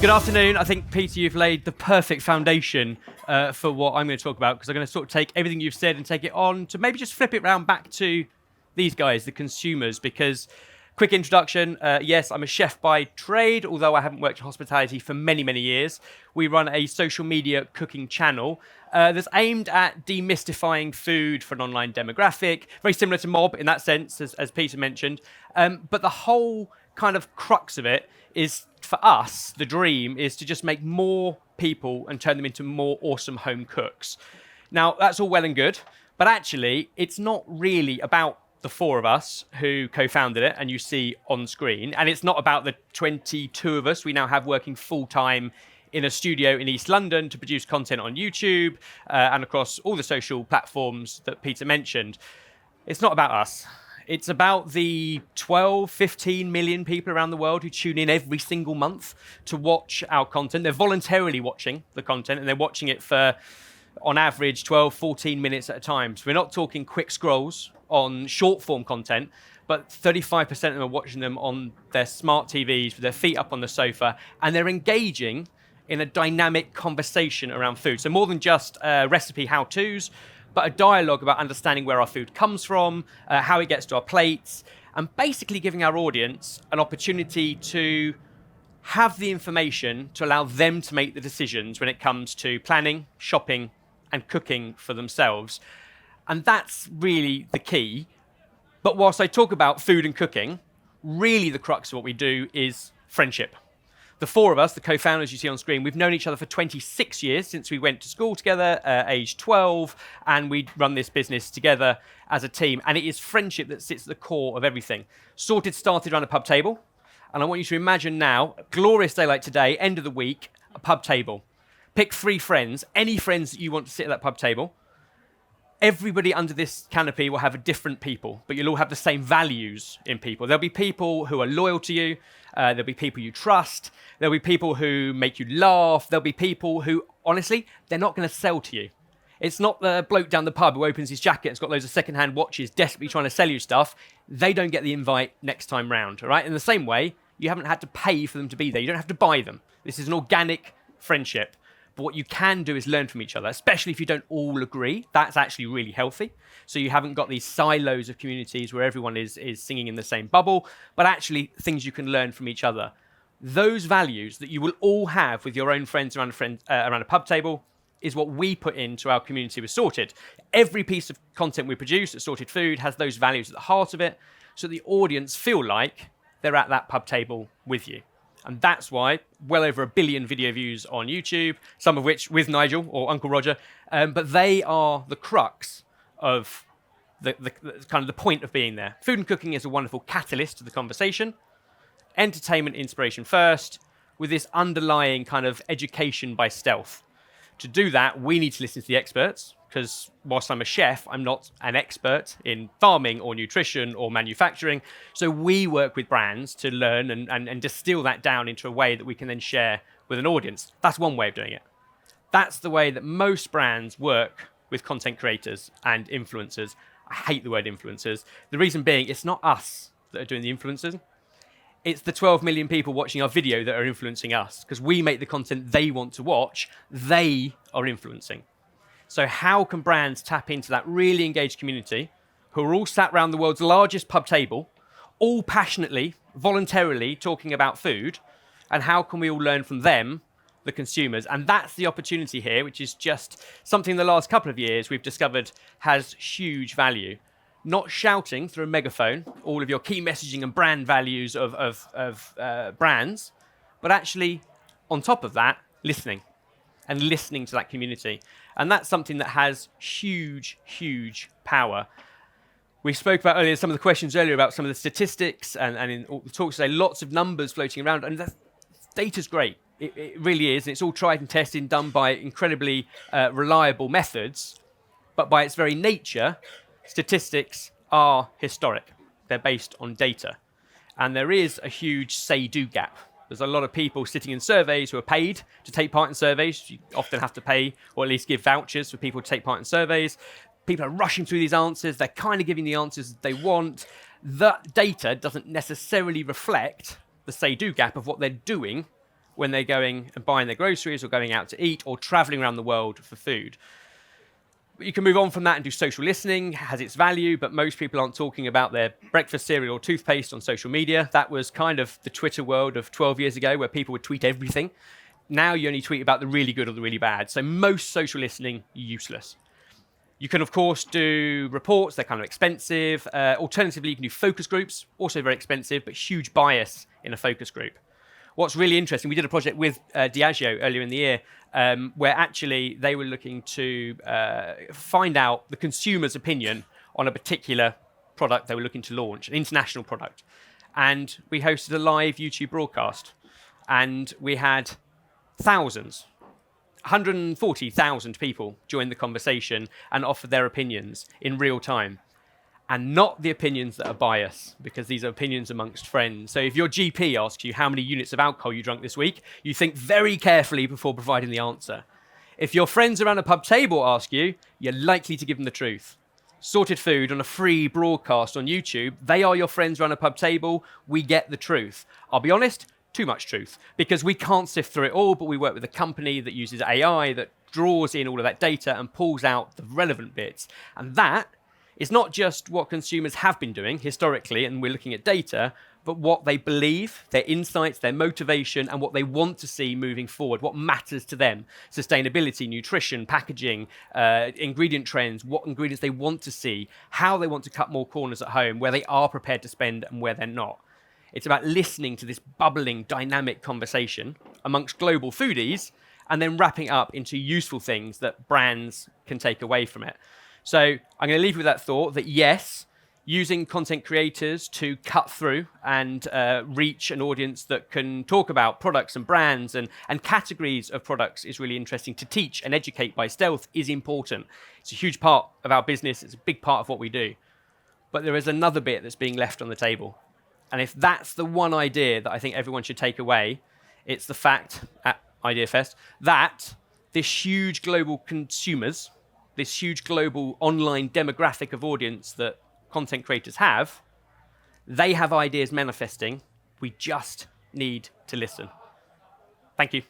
Good afternoon. I think, Peter, you've laid the perfect foundation for what I'm going to talk about, because I'm going to sort of take everything you've said and take it on to maybe just flip it round back to these guys, the consumers, because quick introduction. Yes, I'm a chef by trade, although I haven't worked in hospitality for many, many years. We run a social media cooking channel that's aimed at demystifying food for an online demographic, very similar to Mob in that sense, as Peter mentioned. But the whole kind of crux of it is, for us, the dream is to just make more people and turn them into more awesome home cooks. Now, that's all well and good, but actually, it's not really about the four of us who co-founded it and you see on screen, and it's not about the 22 of us we now have working full-time in a studio in East London to produce content on YouTube and across all the social platforms that Peter mentioned. It's not about us. It's about the 12, 15 million people around the world who tune in every single month to watch our content. They're voluntarily watching the content, and they're watching it for, on average, 12, 14 minutes at a time. So we're not talking quick scrolls on short form content, but 35% of them are watching them on their smart TVs with their feet up on the sofa, and they're engaging in a dynamic conversation around food. So more than just recipe how-tos, but a dialogue about understanding where our food comes from, how it gets to our plates, and basically giving our audience an opportunity to have the information to allow them to make the decisions when it comes to planning, shopping, and cooking for themselves. And that's really the key. But whilst I talk about food and cooking, really the crux of what we do is friendship. The four of us, the co-founders you see on screen, we've known each other for 26 years, since we went to school together, age 12, and we run this business together as a team. And it is friendship that sits at the core of everything. Sorted started around a pub table, and I want you to imagine now, a glorious day like today, end of the week, a pub table. Pick 3 friends, any friends that you want to sit at that pub table. Everybody under this canopy will have a different people, but you'll all have the same values in people. There'll be people who are loyal to you. There'll be people you trust. There'll be people who make you laugh. There'll be people who, honestly, they're not going to sell to you. It's not the bloke down the pub who opens his jacket and's got loads of secondhand watches desperately trying to sell you stuff. They don't get the invite next time round, all right? In the same way, you haven't had to pay for them to be there. You don't have to buy them. This is an organic friendship. But what you can do is learn from each other, especially if you don't all agree. That's actually really healthy. So you haven't got these silos of communities where everyone is singing in the same bubble, but actually things you can learn from each other. Those values that you will all have with your own friends around a pub table is what we put into our community with Sorted. Every piece of content we produce at Sorted Food has those values at the heart of it, so the audience feel like they're at that pub table with you. And that's why well over 1 billion video views on YouTube, some of which with Nigel or Uncle Roger, but they are the crux of the kind of the point of being there. Food and cooking is a wonderful catalyst to the conversation. Entertainment, inspiration first, with this underlying kind of education by stealth. To do that, we need to listen to the experts, because whilst I'm a chef, I'm not an expert in farming or nutrition or manufacturing. So we work with brands to learn and distill that down into a way that we can then share with an audience. That's one way of doing it. That's the way that most brands work with content creators and influencers. I hate the word influencers. The reason being, it's not us that are doing the influencers. It's the 12 million people watching our video that are influencing us, because we make the content they want to watch. They are influencing. So how can brands tap into that really engaged community who are all sat around the world's largest pub table, all passionately, voluntarily talking about food, and how can we all learn from them, the consumers? And that's the opportunity here, which is just something the last couple of years we've discovered has huge value. Not shouting through a megaphone all of your key messaging and brand values of brands, but actually, on top of that, listening to that community. And that's something that has huge, huge power. We spoke about earlier, some of the questions earlier about some of the statistics and in all the talks today, lots of numbers floating around, and that data's great. It really is, and it's all tried and tested and done by incredibly reliable methods, but by its very nature, statistics are historic. They're based on data. And there is a huge say-do gap. There's a lot of people sitting in surveys who are paid to take part in surveys. You often have to pay or at least give vouchers for people to take part in surveys. People are rushing through these answers. They're kind of giving the answers they want. That data doesn't necessarily reflect the say-do gap of what they're doing when they're going and buying their groceries or going out to eat or traveling around the world for food. You can move on from that and do social listening, has its value, but most people aren't talking about their breakfast cereal or toothpaste on social media. That was kind of the Twitter world of 12 years ago, where people would tweet everything. Now you only tweet about the really good or the really bad. So most social listening, useless. You can, of course, do reports. They're kind of expensive. Alternatively, you can do focus groups, also very expensive, but huge bias in a focus group. What's really interesting, we did a project with Diageo earlier in the year, where actually they were looking to find out the consumer's opinion on a particular product they were looking to launch, an international product. And we hosted a live YouTube broadcast, and we had thousands, 140,000 people join the conversation and offer their opinions in real time. And not the opinions that are biased, because these are opinions amongst friends. So if your GP asks you how many units of alcohol you drank this week, you think very carefully before providing the answer. If your friends around a pub table ask you, you're likely to give them the truth. Sorted Food on a free broadcast on YouTube, they are your friends around a pub table, we get the truth. I'll be honest, too much truth, because we can't sift through it all, but we work with a company that uses AI that draws in all of that data and pulls out the relevant bits. And that is not just what consumers have been doing historically, and we're looking at data, but what they believe, their insights, their motivation, and what they want to see moving forward, what matters to them. Sustainability, nutrition, packaging, ingredient trends, what ingredients they want to see, how they want to cut more corners at home, where they are prepared to spend and where they're not. It's about listening to this bubbling, dynamic conversation amongst global foodies and then wrapping it up into useful things that brands can take away from it. So I'm going to leave you with that thought that yes, using content creators to cut through and reach an audience that can talk about products and brands and categories of products is really interesting. To teach and educate by stealth is important. It's a huge part of our business. It's a big part of what we do. But there is another bit that's being left on the table. And if that's the one idea that I think everyone should take away, it's the fact at IdeaFest that this huge global consumers, this huge global online demographic of audience that content creators have, they have ideas manifesting. We just need to listen. Thank you.